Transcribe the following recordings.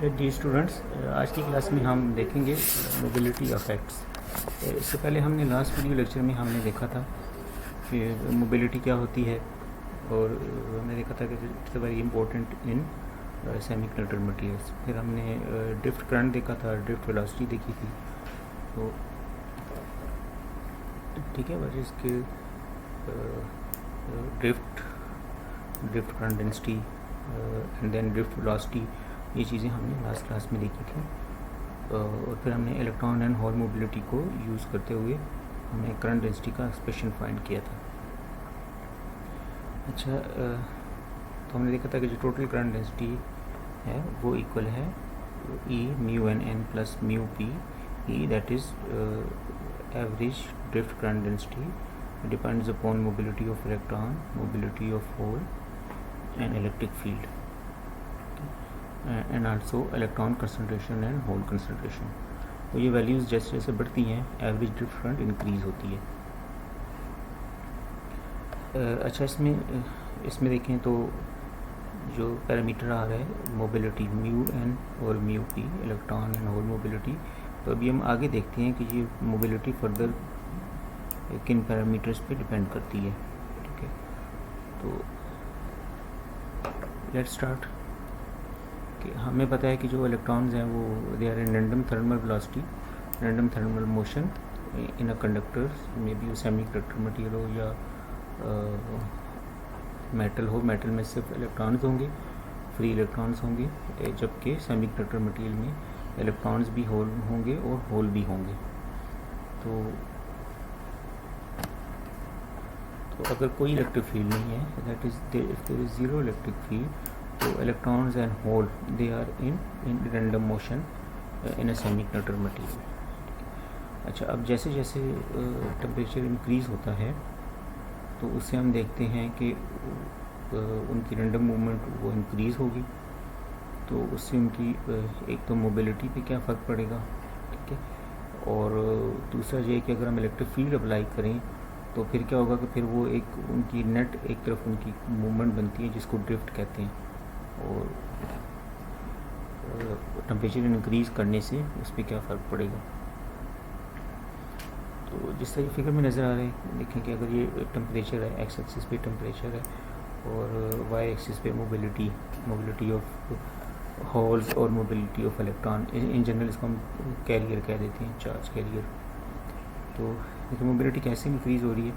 जी students, आज की class में हम देखेंगे मोबिलिटी इफेक्ट्स। इससे पहले हमने लास्ट वीडियो लेक्चर में हमने देखा था कि मोबिलिटी क्या होती है, और हमने देखा था कि it's very important in semiconductor materials. फिर हमने ड्रिफ्ट करंट देखा था, ड्रिफ्ट वेलोसिटी देखी थी। तो ठीक है, बस इसके drift current density and then drift velocity, ये चीज़ें हमने लास्ट क्लास में देखी थी। और फिर हमने इलेक्ट्रॉन एंड होल मोबिलिटी को यूज़ करते हुए हमने करंट डेंसिटी का एक्सप्रेशन फाइंड किया था। अच्छा, तो हमने देखा था कि जो टोटल करंट डेंसिटी है वो इक्वल है E mu n n plus mu p E, that is average drift current density depends upon mobility of electron, mobility of hole and electric field and also electron concentration and hole concentration. तो ये values जैसे जैसे बढ़ती हैं average drift current increase होती है। अच्छा, इसमें देखें तो जो पैरामीटर आ रहा है मोबिलिटी म्यू एन और mu p, electron and hole mobility. तो अभी हम आगे देखते हैं कि ये मोबिलिटी फर्दर किन पैरामीटर्स पे डिपेंड करती है। ठीक है, तो लेट्स स्टार्ट। कि हमें पता है कि जो इलेक्ट्रॉन्स हैं वो they are in random thermal velocity, random thermal motion in a conductor, may be semiconductor material हो या मेटल हो। मेटल में सिर्फ इलेक्ट्रॉन्स होंगे, फ्री इलेक्ट्रॉन्स होंगे, जबकि सेमी कंडक्टर मटेरियल में इलेक्ट्रॉन्स भी होंगे और होल भी होंगे। तो अगर कोई इलेक्ट्रिक फील्ड नहीं है, that is if there is zero electric field, तो electrons and hole they are in random motion in a semiconductor material. अच्छा, अब जैसे जैसे टेम्परेचर इंक्रीज़ होता है तो उससे हम देखते हैं कि उनकी रैंडम मूवमेंट वो इंक्रीज़ होगी, तो उससे उनकी एक तो मोबिलिटी पे क्या फ़र्क पड़ेगा। ठीक है, और दूसरा ये कि अगर हम इलेक्ट्रिक फील्ड अप्लाई करें तो फिर क्या होगा कि फिर वो एक उनकी नेट एक तरफ उनकी मूवमेंट बनती है जिसको ड्रिफ्ट कहते हैं, और टेम्परेचर इंक्रीज़ करने से उस पर क्या फ़र्क पड़ेगा। तो जिस तरह फिगर में नज़र आ रहा है, देखें कि अगर ये टेम्परेचर है, एक्स एक्सिस पे टेम्परेचर है और वाई एक्सिस पे मोबिलिटी ऑफ होल्स और mobility of electron, in general इसको हम कैरियर कह देते हैं, चार्ज कैरियर। तो देखिए मोबिलिटी कैसे इंक्रीज़ हो रही है।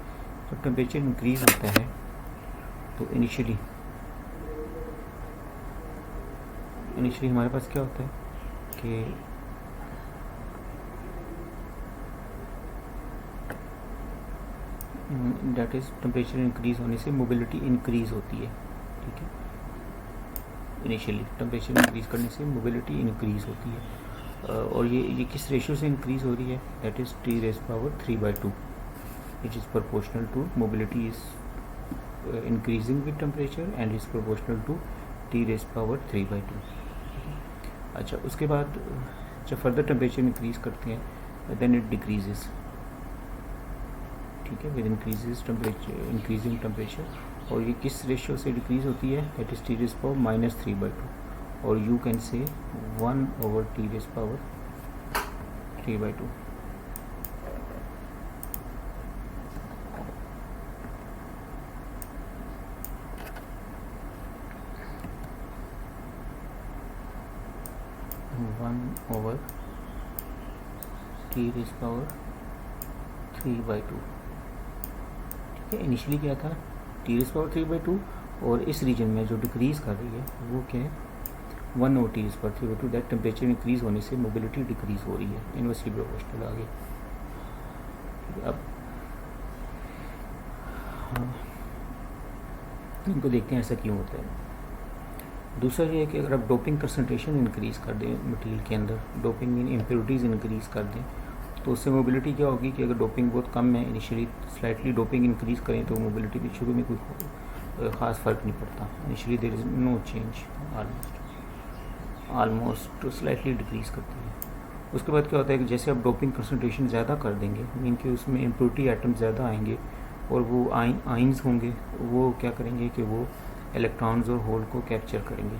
जब टेम्परेचर इंक्रीज़ होता है तो इनिशियली हमारे पास क्या होता है कि डेट इज़ टेम्परेचर इंक्रीज़ होने से मोबिलिटी इंक्रीज़ होती है। ठीक है, इनिशियली टेम्परेचर इंक्रीज़ करने से मोबिलिटी इंक्रीज़ होती है। और ये किस रेशियो से इंक्रीज़ हो रही है, that is T⁻³ which is proportional to mobility is increasing with temperature and is proportional to T⁻³/2। अच्छा, उसके बाद जब फर्दर टेम्परेचर इंक्रीज़ करते हैं देन इट डिक्रीजेस। ठीक है, विद इंक्रीजिंग टेम्परेचर। और ये किस रेशियो से डिक्रीज़ होती है, दैट इज़ T⁻³ और you can say 1/T⁻³²। T⁻³²। ठीक है, इनिशियली क्या था T⁻³², और इस रीजन में जो डिक्रीज़ कर रही है वो क्या है 1/T⁻³²। दैट टेम्परेचर इंक्रीज़ होने से मोबिलिटी डिक्रीज़ हो रही है, इनवर्सली प्रोपोर्शनल आगे। अब इनको देखते हैं ऐसा क्यों होता है। दूसरा ये है कि अगर आप डोपिंग कंसंट्रेशन इंक्रीज़ कर दें मटेरियल के अंदर, डोपिंग मीन इम्प्योरिटीज़ इंक्रीज़ कर दें, तो उससे मोबिलिटी क्या होगी कि अगर डोपिंग बहुत कम है, इनिशियली स्लाइटली डोपिंग इंक्रीज़ करें तो मोबिलिटी भी शुरू में कोई ख़ास फ़र्क नहीं पड़ता। Initially there is no change, almost slightly decrease करती है। उसके बाद क्या होता है कि जैसे आप डोपिंग कंसंट्रेशन ज़्यादा कर देंगे, मीन कि उसमें इम्प्योरिटी आइटम ज़्यादा आएंगे और वो आइंस होंगे, वो क्या करेंगे कि वो इलेक्ट्रॉन्स और होल को कैप्चर करेंगे।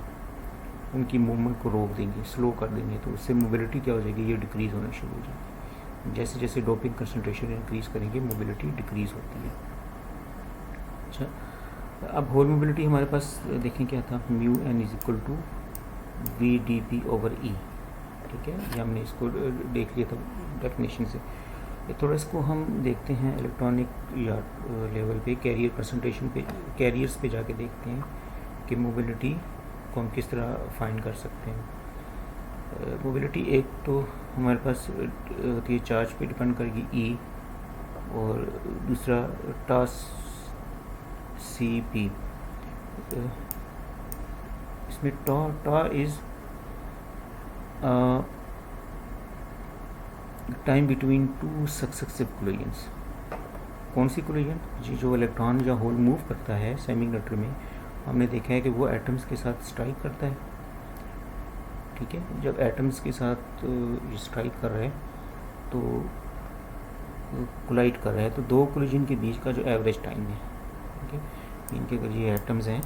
उनकी मूवमेंट को रोक देंगे, स्लो कर देंगे, तो उससे मोबिलिटी क्या हो जाएगी, ये डिक्रीज़ होना शुरू हो जाएगी। जैसे जैसे डोपिंग कंसनट्रेशन इंक्रीज़ करेंगे मोबिलिटी डिक्रीज़ होती है। अच्छा, अब होल मोबिलिटी हमारे पास देखें क्या था, mu n is equal to V D P over E. ठीक है, ये हमने इसको देख लिया था डेफिनेशन से। थोड़ा इसको हम देखते हैं इलेक्ट्रॉनिक या लेवल पे, कैरियर कंसंट्रेशन पे, कैरियर्स पे जाके देखते हैं कि मोबिलिटी को हम किस तरह फाइंड कर सकते हैं। मोबिलिटी एक तो हमारे पास होती है चार्ज पे डिपेंड करेगी ई, और दूसरा टास सी पी। इसमें tau is time between two successive collisions. कौन सी कोलिजन जी, जो इलेक्ट्रॉन या होल मूव करता है सेमीकंडक्टर में, हमने देखा है कि वो एटम्स के साथ स्ट्राइक करता है। ठीक है, जब एटम्स के साथ स्ट्राइक कर रहा है तो कोलाइड कर रहा है, तो दो कोलिजन के बीच का जो एवरेज टाइम है, ठीक है, इनके अगर ये एटम्स हैं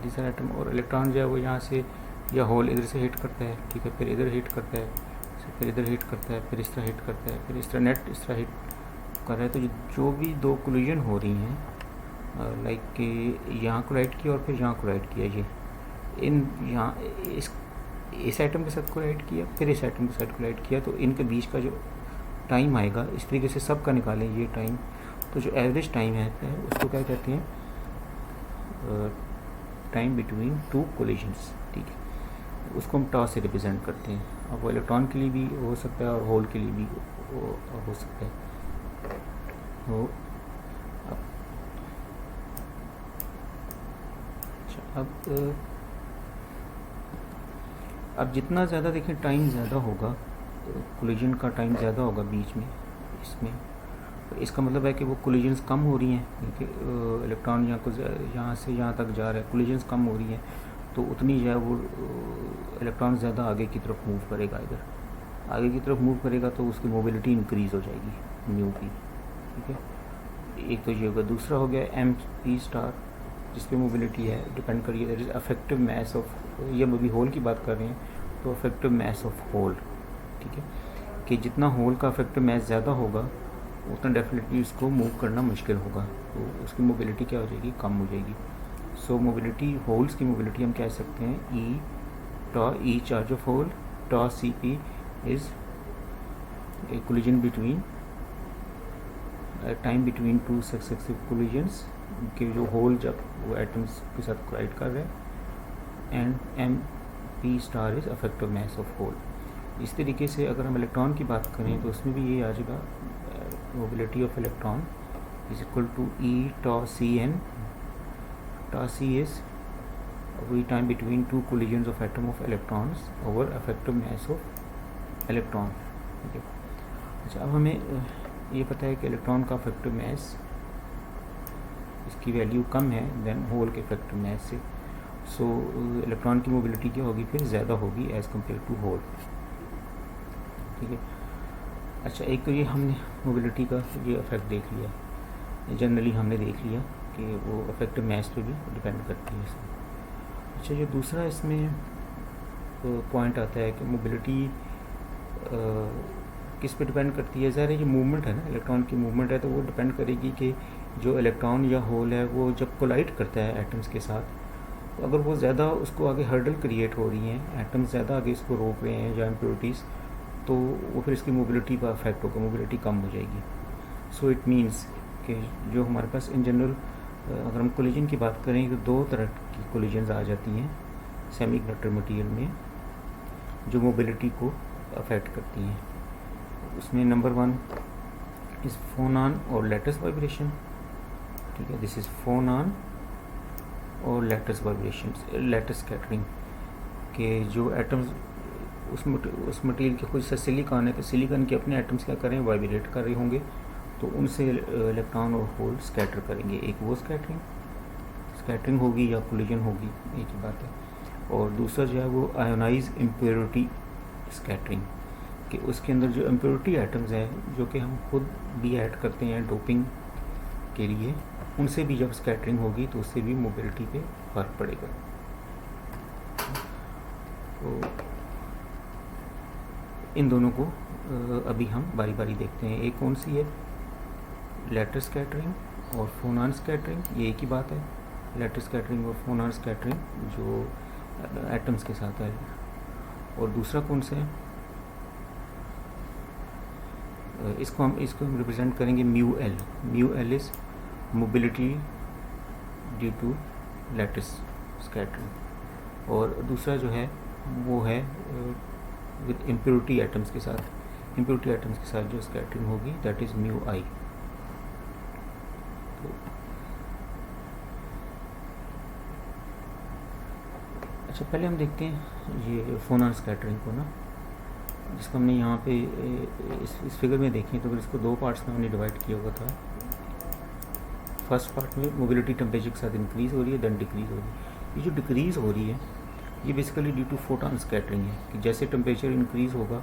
दूसरा एटम, और इलेक्ट्रॉन जो है वो यहाँ से या होल इधर से हिट करता है, ठीक है, फिर इधर हिट करता है, फिर इधर हिट करता है, फिर इस तरह हिट करता है, फिर इस तरह नेट इस तरह हिट कर रहा है। तो जो भी दो कोलिजन हो रही हैं, लाइक कि यहाँ कोलाइड किया और फिर यहाँ कोलाइड किया, ये इन यहाँ इस आइटम के साथ कोलाइड किया, फिर इस आइटम के साथ कोलाइड किया, तो इनके बीच का जो टाइम आएगा इस तरीके से सब का निकालें ये टाइम, तो जो एवरेज टाइम है उसको क्या कहते हैं, टाइम बिटवीन टू कोलिजन्स। ठीक है, उसको हम टॉस से रिप्रेजेंट करते हैं। अब वो इलेक्ट्रॉन के लिए भी हो सकता है और होल के लिए भी हो सकता है। तो अब जितना ज़्यादा देखें टाइम ज़्यादा होगा, कोलिजन का टाइम ज़्यादा होगा बीच में इसमें, तो इसका मतलब है कि वो कोलिजन्स कम हो रही हैं, क्योंकि इलेक्ट्रॉन यहाँ से यहाँ तक जा रहा है, कोलिजन्स कम हो रही हैं, तो उतनी जो है वो इलेक्ट्रॉन ज़्यादा आगे की तरफ मूव करेगा। इधर आगे की तरफ मूव करेगा तो उसकी मोबिलिटी इंक्रीज़ हो जाएगी म्यू की। ठीक है, एक तो ये होगा। दूसरा हो गया एम पी स्टार, जिस पे मोबिलिटी है डिपेंड करिए, that is effective mass of, ये हम अभी होल की बात कर रहे हैं, तो अफेक्टिव मैस ऑफ होल। ठीक है, कि जितना होल का अफेक्टिव मैस ज़्यादा होगा उतना डेफिनेटली उसको मूव करना मुश्किल होगा, तो उसकी मोबिलिटी क्या हो जाएगी, कम हो जाएगी। सो मोबिलिटी, होल्स की मोबिलिटी हम कह सकते हैं E tau E charge of hole, tau C P is a collision between time between two successive collisions, के जो होल जब वो एटम्स के साथ कोलाइड कर रहे हैं, and m p star is effective mass of hole. इस तरीके से अगर हम इलेक्ट्रॉन की बात करें तो उसमें भी ये आ जाएगा, mobility of electron is equal to E tau C N, tau C is वही time between two collisions of atom of electrons over effective mass of electron. ठीक है, अच्छा, अब हमें ये पता है कि इलेक्ट्रॉन का अफेक्टिव मैस, इसकी वैल्यू कम है देन होल के अफेक्टिव मैस से, सो इलेक्ट्रॉन की मोबिलिटी क्या होगी, फिर ज़्यादा होगी एज़ कम्पेयर टू होल। ठीक है, अच्छा, एक तो ये हमने मोबिलिटी का ये इफेक्ट देख लिया, जनरली हमने देख लिया कि वो अफेक्टिव मैस पे भी डिपेंड करती है इसमें। अच्छा, जो दूसरा इसमें पॉइंट आता है कि मोबिलिटी किस पे डिपेंड करती है, ज़ाहिर है ये मूवमेंट है ना, इलेक्ट्रॉन की मूवमेंट है, तो वो डिपेंड करेगी कि जो इलेक्ट्रॉन या होल है वो जब कोलाइड करता है एटम्स के साथ, तो अगर वो ज़्यादा उसको आगे हर्डल क्रिएट हो रही हैं, एटम्स ज़्यादा आगे इसको रोक रहे हैं या इम्प्योरिटीज़, तो वो फिर इसकी मोबिलिटी पर अफेक्ट होगा, मोबिलिटी कम हो जाएगी। सो इट मीन्स कि जो हमारे पास इन जनरल अगर हम कोलिजन की बात करें तो दो तरह की कोलिजन्स आ जाती हैं सेमीकंडक्टर मटेरियल में जो मोबिलिटी को अफेक्ट करती हैं। उसमें नंबर 1 इज़ फोनॉन और लैटिस वाइब्रेशन, ठीक है, दिस इज़ फोनॉन और लैटिस वाइब्रेशंस, लैटिस स्कैटरिंग के जो एटम्स उस मटेरियल के कुछ सिलिकॉन है, तो सिलिकॉन के अपने एटम्स क्या करें, वाइब्रेट कर रहे होंगे, तो उनसे इलेक्ट्रॉन और होल स्कैटर करेंगे। एक वो स्कैटरिंग होगी या कोलिजन होगी, एक ही बात है। और दूसरा जो है वो आयोनाइज इम्प्योरिटी स्कैटरिंग, कि उसके अंदर जो इम्प्योरिटी एटम्स हैं जो कि हम खुद भी ऐड करते हैं डोपिंग के लिए, उनसे भी जब स्कैटरिंग होगी तो उससे भी मोबिलिटी पे फर्क पड़ेगा। तो इन दोनों को अभी हम बारी बारी देखते हैं। एक कौन सी है, लैटिस स्कैटरिंग और फोनॉन स्कैटरिंग, ये एक ही बात है। लैटिस स्कैटरिंग और फोनॉन स्कैटरिंग जो एटम्स के साथ है। और दूसरा कौन सा है, इसको हम रिप्रेजेंट करेंगे mu L. Mu L is mobility due to lattice scattering. और दूसरा जो है वो है विद इम्प्योरिटी एटम्स के साथ, इम्प्योरिटी एटम्स के साथ जो स्कैटरिंग होगी, दैट इज म्यू आई। तो अच्छा, पहले हम देखते हैं ये फोनॉन स्कैटरिंग को ना, जिसको हमने यहाँ पे इस फिगर में देखें तो इसको दो पार्ट्स में हमने डिवाइड किया हुआ था। फर्स्ट पार्ट में मोबिलिटी टेम्परेचर के साथ इंक्रीज़ हो रही है, देन डिक्रीज़ हो रही है। ये जो डिक्रीज़ हो रही है ये basically due to photon scattering है, कि जैसे टेम्परेचर इंक्रीज़ होगा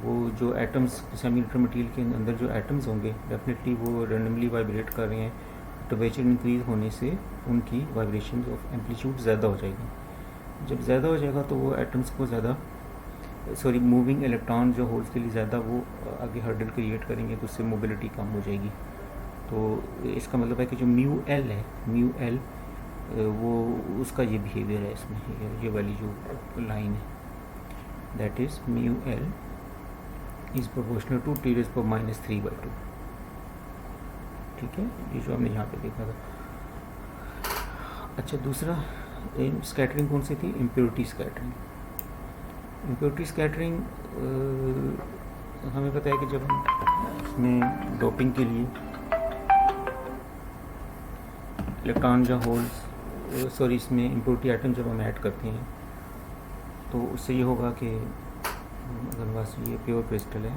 वो जो एटम्स सेमीकंडक्टर मटेरियल के अंदर जो एटम्स होंगे डेफिनेटली वो रैंडमली वाइब्रेट कर रहे हैं। टेम्परेचर इंक्रीज़ होने से उनकी वाइब्रेशन ऑफ एम्पलीट्यूड ज़्यादा हो जाएगी। जब ज़्यादा हो जाएगा तो वो एटम्स को ज़्यादा मूविंग इलेक्ट्रॉन जो होल्स के लिए ज़्यादा वो आगे हर्डल क्रिएट करेंगे, तो उससे मोबिलिटी कम हो जाएगी। तो इसका मतलब है कि जो म्यू एल है, म्यू एल वो उसका ये बिहेवियर है इसमें, ये वाली जो लाइन है, that is mu L is proportional to T⁻³ ठीक है, ये जो हमने यहाँ पे देखा था। अच्छा, दूसरा स्कैटरिंग कौन सी थी, इम्प्योरिटी स्कैटरिंग। इम्प्योरिटी स्कैटरिंग हमें पता है कि जब हम इसमें डोपिंग के लिए इलेक्ट्रॉन या होल्स इसमें इम्प्योरिटी आइटम जब हम ऐड करते हैं तो उससे ये होगा कि अगर बस ये प्योर क्रिस्टल है,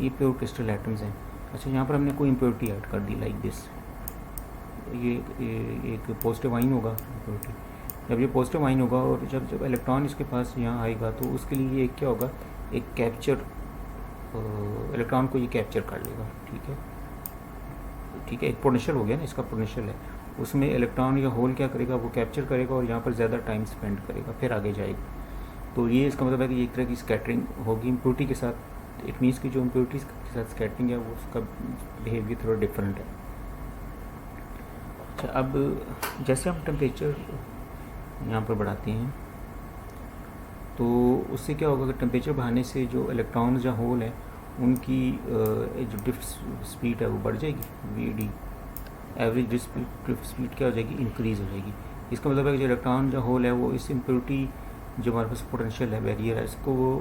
ये प्योर क्रिस्टल एटम्स हैं। अच्छा, यहाँ पर हमने कोई इम्प्योरिटी ऐड कर दी लाइक दिस, ये एक पॉजिटिव आइन होगा इम्प्योरिटी। जब ये पॉजिटिव आइन होगा और जब इलेक्ट्रॉन इसके पास यहाँ आएगा तो उसके लिए ये क्या होगा, एक कैप्चर, इलेक्ट्रॉन को ये कैप्चर कर लेगा। ठीक है, एक पोटेंशियल हो गया ना, इसका पोटेंशियल है, उसमें इलेक्ट्रॉन या होल क्या करेगा, वो कैप्चर करेगा और यहाँ पर ज़्यादा टाइम स्पेंड करेगा, फिर आगे जाएगा। तो ये इसका मतलब है कि एक तरह की स्कैटरिंग होगी इम्प्योरिटी के साथ। इट मीन्स कि जो इम्प्योरिटीज के साथ स्कैटरिंग है वो उसका बिहेवियर थोड़ा डिफरेंट है। अच्छा, अब जैसे हम टेम्परेचर यहाँ पर बढ़ाते हैं तो उससे क्या होगा कि टेम्परेचर बढ़ाने से जो इलेक्ट्रॉन या होल है उनकी जो ड्रिफ्ट स्पीड है वो बढ़ जाएगी। वीडी एवरेज ड्रिफ्ट स्पीड क्या हो जाएगी, इंक्रीज़ हो जाएगी। इसका मतलब है कि जो इलेक्ट्रॉन या होल है वो इस इम्प्योरिटी जो हमारे पास पोटेंशियल है, बैरियर है, इसको वो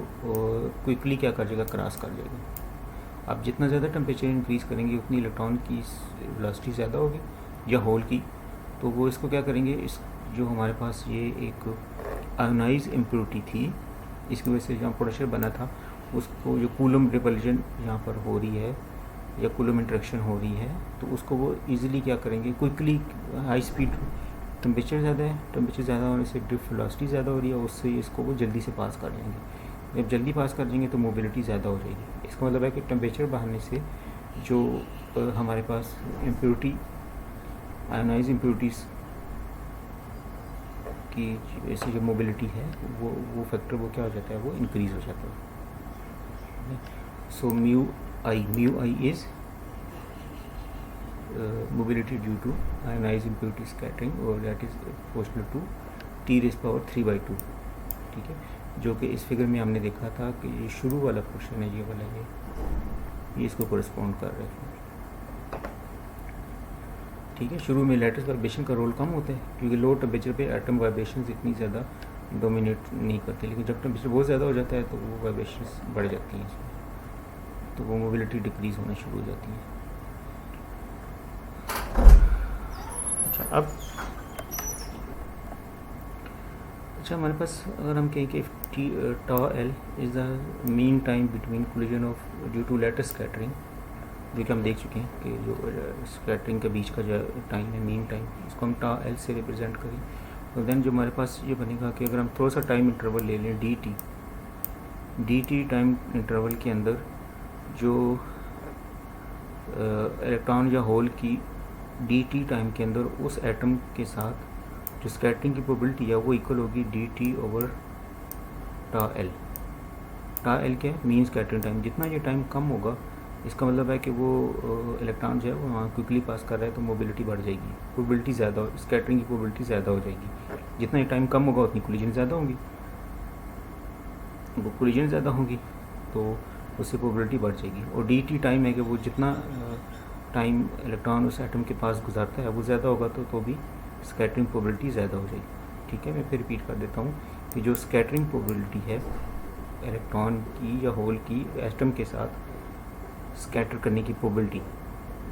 क्विकली क्या कर जाएगा, क्रॉस कर जाएगा। अब जितना ज़्यादा टेम्परेचर इंक्रीज़ करेंगे उतनी इलेक्ट्रॉन की वेलोसिटी ज़्यादा होगी या होल की, तो वो इसको क्या करेंगे, इस जो हमारे पास ये एक आयोनाइज इम्प्योरिटी थी, इसकी वजह से जहाँ पोटेंशियल बना था उसको जो कूलम रिपल्जन यहाँ पर हो रही है या कूलम इंटरेक्शन हो रही है, तो उसको वो इजीली क्या करेंगे, क्विकली, हाई स्पीड, टेम्परेचर ज़्यादा है, टेम्परेचर ज़्यादा होने से ड्रिफ्ट वेलोसिटी ज़्यादा हो रही है, उससे इसको वो जल्दी से पास कर जाएंगे। जब जल्दी पास कर जाएंगे तो मोबिलिटी ज़्यादा हो जाएगी। इसका मतलब है कि टेम्परेचर बढ़ाने से जो हमारे पास इम्प्योरिटी, आयोनाइज इम्प्योरिटीज़ की वैसे जो मोबिलिटी है वो फैक्टर वो क्या हो जाता है, वो इंक्रीज़ हो जाता है। So mu I is mobility due to ionize impurity scattering और that is proportional to T⁻³ ठीक है, जो कि इस फिगर में हमने देखा था कि ये शुरू वाला पोर्शन है, ये वाला ये इसको कोरिस्पॉन्ड कर रहे हैं। ठीक है। शुरू में लैटिस वाइब्रेशन का रोल कम होता है क्योंकि लो टेम्परेचर पे एटम वाइब्रेशन इतनी ज़्यादा डोमिनेट नहीं करते, लेकिन जब टेम्परेचर बहुत ज़्यादा हो जाता है तो वो वाइब्रेशन बढ़ जाती हैं, तो वो मोबिलिटी डिक्रीज़ होना शुरू हो जाती है। अच्छा, अब हमारे पास अगर हम कहें कि tau L is the mean time between collision of due to lattice scattering, जो कि हम देख चुके हैं कि जो स्कैटरिंग के बीच का जो टाइम है मीन टाइम, इसको हम tau L से रिप्रेजेंट करें, तो देन जो हमारे पास ये बनेगा कि अगर हम थोड़ा सा टाइम इंटरवल ले लें dt टाइम इंटरवल के अंदर जो इलेक्ट्रॉन या होल की dt टाइम के अंदर उस एटम के साथ जो स्कैटरिंग की प्रोबेबिलिटी है वो इक्वल होगी dt over tau L। tau L क्या है? Mean scattering time. जितना ये टाइम कम होगा इसका मतलब है कि वो इलेक्ट्रॉन जो है वो वहाँ क्विकली पास कर रहा है, तो मोबिलिटी बढ़ जाएगी, प्रोबेबिलिटी ज़्यादा, स्कैटरिंग की प्रोबेबिलिटी ज़्यादा हो जाएगी। जितना ये टाइम कम होगा उतनी कोलिजन ज़्यादा होंगी, वो कोलिजन ज़्यादा होगी तो उससे प्रोबेबिलिटी बढ़ जाएगी। और dt टाइम है कि वो जितना टाइम इलेक्ट्रॉन उस एटम के पास गुजारता है वो ज़्यादा होगा तो भी स्कैटरिंग प्रोबेबिलिटी ज़्यादा हो जाएगी। ठीक है, मैं फिर रिपीट कर देता हूँ कि जो स्कैटरिंग प्रोबेबिलिटी है इलेक्ट्रॉन की या होल की एटम के साथ स्कैटर करने की प्रोबेबिलिटी,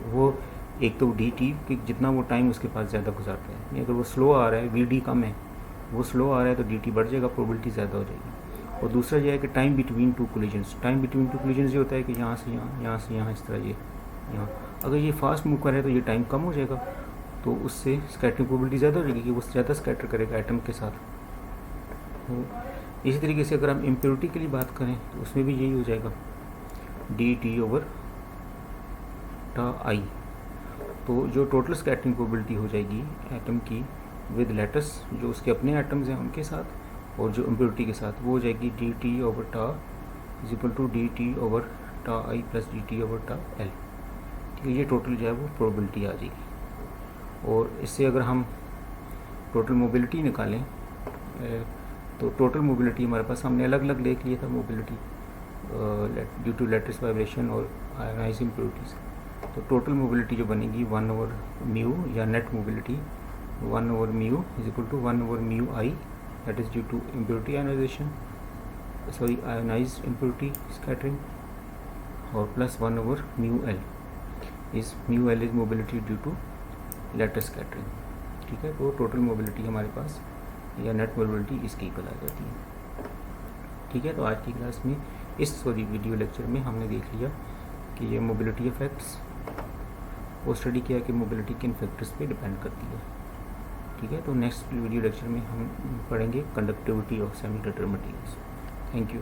वो एक तो dt कि जितना वो टाइम उसके पास ज़्यादा गुजारता है, अगर वो स्लो आ रहा है, vd कम है, वो स्लो आ रहा है तो dt बढ़ जाएगा, प्रोबेबिलिटी ज़्यादा हो जाएगी। और दूसरा ये है कि time between two collisions, time between two collisions ये होता है कि यहाँ से यहाँ, यहाँ से यहाँ, इस तरह ये यहाँ, अगर ये फास्ट मूव करे तो ये टाइम कम हो जाएगा, तो उससे स्कैटरिंग प्रोबेबिलिटी ज़्यादा हो जाएगी कि वो ज़्यादा स्कैटर करेगा एटम के साथ। तो इसी तरीके से अगर हम इम्प्योरिटी के लिए बात करें तो उसमें भी यही हो जाएगा dt ओवर tau I। तो जो टोटल स्कैटरिंग प्रोबेबिलिटी हो जाएगी एटम की विद लैटिस, जो उसके अपने एटम्स हैं उनके साथ और जो इम्प्योरिटी के साथ, वो हो जाएगी dt over tau is equal to dt over tau I plus dt over tau L। ठीक है, ये टोटल जो है वो प्रोबेबिलिटी आ जाएगी। और इससे अगर हम टोटल मोबिलिटी निकालें तो टोटल मोबिलिटी हमारे पास हमने अलग अलग देख लिया था mobility due to lattice vibration और आयनाइज इम्प्योरिटीज़। तो टोटल मोबिलिटी जो बनेगी 1 ओवर म्यू या net mobility 1 over mu is equal to 1 over mu I, that is due to impurity ionization, sorry ionize impurity scattering, और plus 1 over mu L is mobility due to lattice scattering. ठीक है, तो total mobility हमारे पास या net mobility इसकी equal आ जाती है। ठीक है, तो आज की क्लास में इस वीडियो लेक्चर में हमने देख लिया कि ये मोबिलिटी इफेक्ट्स वो स्टडी किया कि मोबिलिटी किन फैक्टर्स पे डिपेंड करती है। ठीक है, तो नेक्स्ट वीडियो लेक्चर में हम पढ़ेंगे conductivity of semiconductor materials. Thank you.